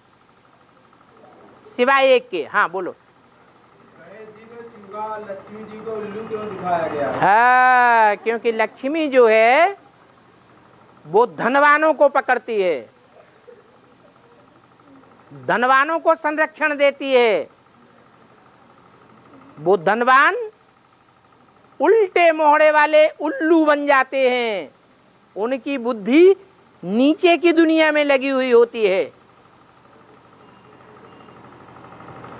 सिवाय एक के। हाँ बोलो। लक्ष्मी जी को उल्लू क्यों दिखाया गया? हाँ, क्योंकि लक्ष्मी जो है वो धनवानों को पकड़ती है, धनवानों को संरक्षण देती है। वो धनवान उल्टे मोहड़े वाले उल्लू बन जाते हैं। उनकी बुद्धि नीचे की दुनिया में लगी हुई होती है,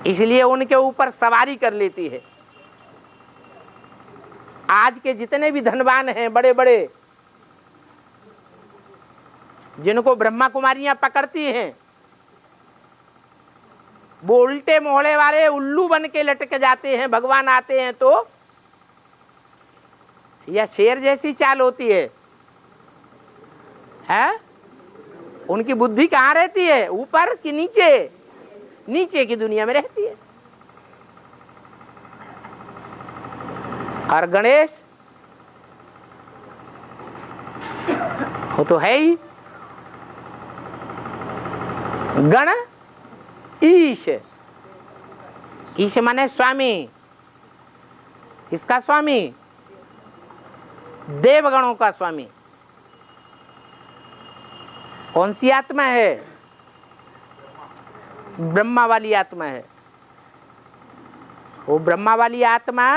इसलिए उनके ऊपर सवारी कर लेती है। आज के जितने भी धनवान हैं बड़े बड़े, जिनको ब्रह्मा कुमारियां पकड़ती हैं, वो उल्टे मोहड़े वाले उल्लू बन के लटक जाते हैं। भगवान आते हैं तो यह शेर जैसी चाल होती है, है? उनकी बुद्धि कहाँ रहती है? ऊपर कि नीचे? नीचे की दुनिया में रहती है। और गणेश वो तो है ही गण ईश। ईश माने स्वामी। किसका स्वामी? देवगणों का स्वामी। कौन सी आत्मा है? ब्रह्मा वाली आत्मा है। वो ब्रह्मा वाली आत्मा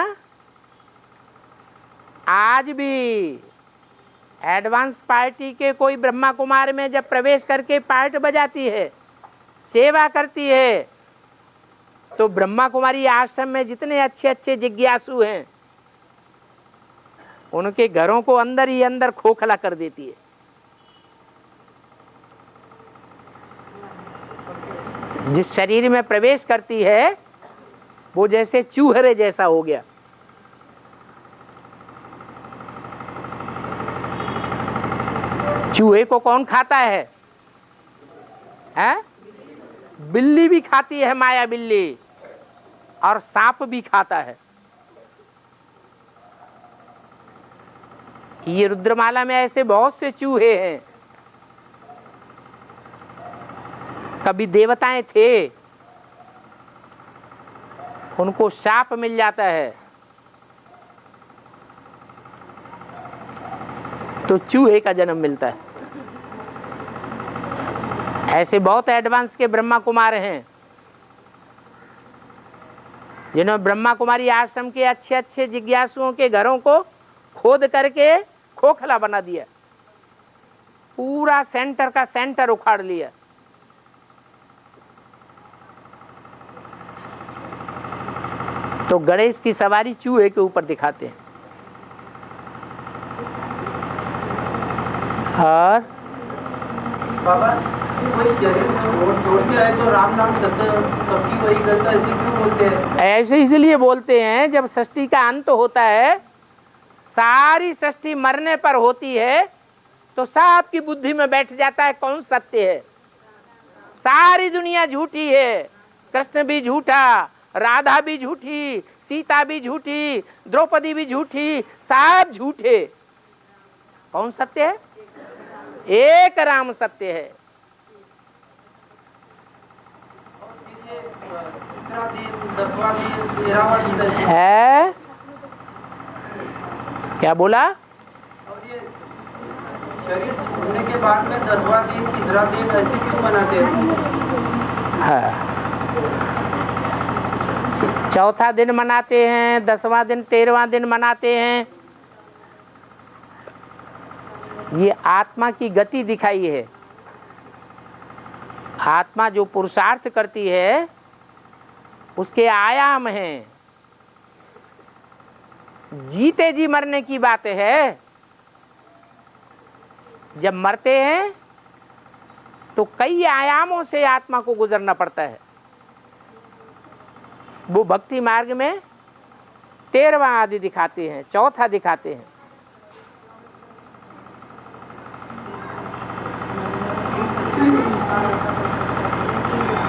आज भी एडवांस पार्टी के कोई ब्रह्मा कुमार में जब प्रवेश करके पार्ट बजाती है, सेवा करती है, तो ब्रह्मा कुमारी आश्रम में जितने अच्छे अच्छे जिज्ञासु हैं उनके घरों को अंदर ही अंदर खोखला कर देती है। जिस शरीर में प्रवेश करती है वो जैसे चूहरे जैसा हो गया। चूहे को कौन खाता है? हैं? बिल्ली भी खाती है, माया बिल्ली, और सांप भी खाता है। ये रुद्रमाला में ऐसे बहुत से चूहे हैं। कभी देवताएं थे, उनको शाप मिल जाता है तो चूहे का जन्म मिलता है। ऐसे बहुत एडवांस के ब्रह्मा कुमार हैं जिन्होंने ब्रह्मा कुमारी आश्रम के अच्छे अच्छे जिज्ञासुओं के घरों को खोद करके खोखला बना दिया, पूरा सेंटर का सेंटर उखाड़ लिया। तो गणेश की सवारी चूहे के ऊपर दिखाते हैं। और बाबा कोई शरीर छोड़ के आए तो राम नाम सबकी वही करता, ऐसे क्यों बोलते हैं? ऐसे इसलिए बोलते हैं, जब सृष्टि का अंत होता है, सारी सृष्टि मरने पर होती है, तो सबकी बुद्धि में बैठ जाता है कौन सत्य है। सारी दुनिया झूठी है, कृष्ण भी झूठा, राधा भी झूठी, सीता भी झूठी, द्रौपदी भी झूठी, सब झूठे। कौन सत्य है? एक राम सत्य है। है क्या बोला? शरीर छोड़ने के बाद में 10वां दिन 11वां दिन ऐसे क्यों मनाते हैं? चौथा दिन मनाते हैं, 10वां दिन 13वां दिन मनाते हैं। ये आत्मा की गति दिखाई है। आत्मा जो पुरुषार्थ करती है उसके आयाम हैं। जीते जी मरने की बात है। जब मरते हैं तो कई आयामों से आत्मा को गुजरना पड़ता है। वो भक्ति मार्ग में 13वां आदि दिखाते हैं, चौथा दिखाते हैं।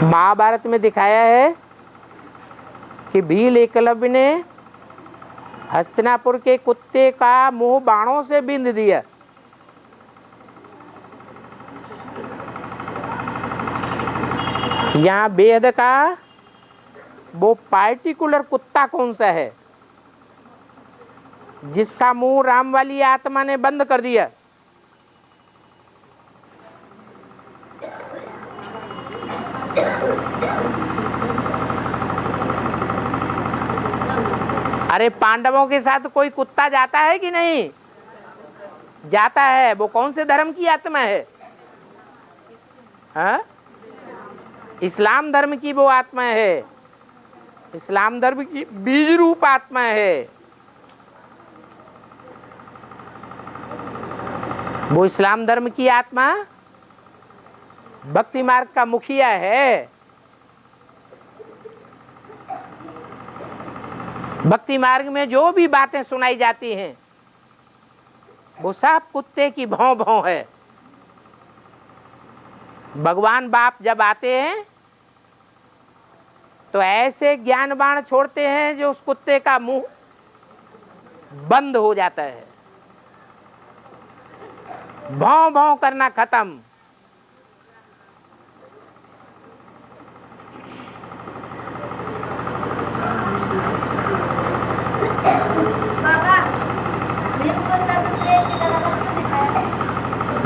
महाभारत में दिखाया है कि भील एकलव्य ने हस्तिनापुर के कुत्ते का मुंह बाणों से बिंद दिया। यहाँ वेद का वो पार्टिकुलर कुत्ता कौन सा है जिसका मुंह राम वाली आत्मा ने बंद कर दिया? अरे पांडवों के साथ कोई कुत्ता जाता है कि नहीं? जाता है। वो कौन से धर्म की आत्मा है? हाँ? इस्लाम धर्म की वो आत्मा है। इस्लाम धर्म की बीज रूप आत्मा है। वो इस्लाम धर्म की आत्मा भक्ति मार्ग का मुखिया है। भक्ति मार्ग में जो भी बातें सुनाई जाती हैं वो सब कुत्ते की भौं भौं है। भगवान बाप जब आते हैं तो ऐसे ज्ञान बाण छोड़ते हैं जो उस कुत्ते का मुंह बंद हो जाता है। भौं भौं करना खत्म।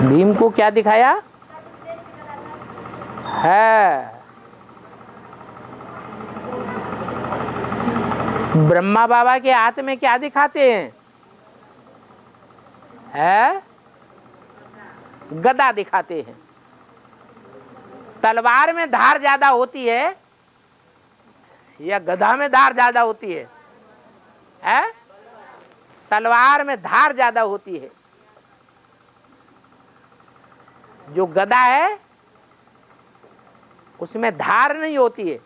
भीम को क्या दिखाया है? ब्रह्मा बाबा के हाथ में क्या दिखाते हैं? है गदा दिखाते हैं। तलवार में धार ज्यादा होती है या गदा में धार ज्यादा होती है? तलवार में धार ज्यादा होती है। जो गदा है उसमें धार नहीं होती है,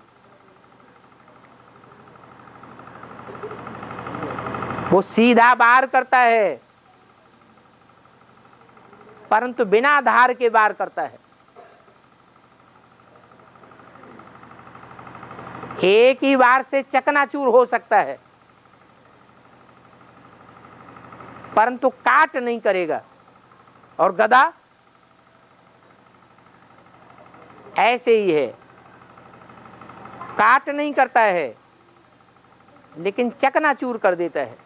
वो सीधा वार करता है, परंतु बिना धार के वार करता है। एक ही वार से चकनाचूर हो सकता है, परंतु काट नहीं करेगा। और गदा ऐसे ही है, काट नहीं करता है लेकिन चकनाचूर कर देता है।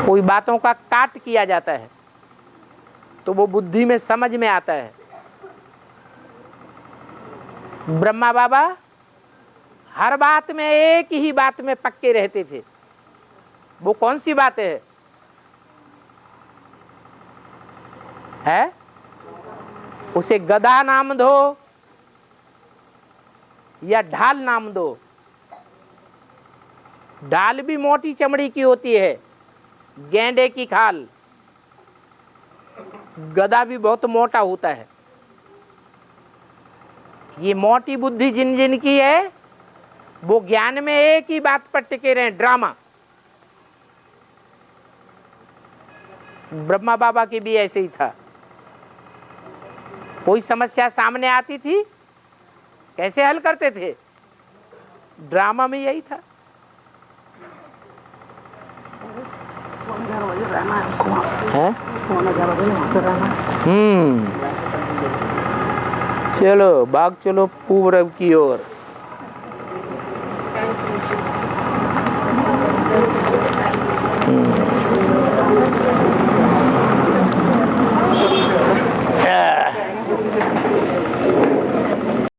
कोई बातों का काट किया जाता है तो वो बुद्धि में समझ में आता है। ब्रह्मा बाबा हर बात में एक ही बात में पक्के रहते थे। वो कौन सी बात है? उसे गदा नाम दो या ढाल नाम दो। ढाल भी मोटी चमड़ी की होती है, गेंडे की खाल। गदा भी बहुत मोटा होता है। ये मोटी बुद्धि जिन जिन की है वो ज्ञान में एक ही बात पर टिके रहे, ड्रामा। ब्रह्मा बाबा की भी ऐसे ही था। कोई समस्या सामने आती थी, कैसे हल करते थे? ड्रामा में यही था। चलो भाग चलो पूर्व की ओर।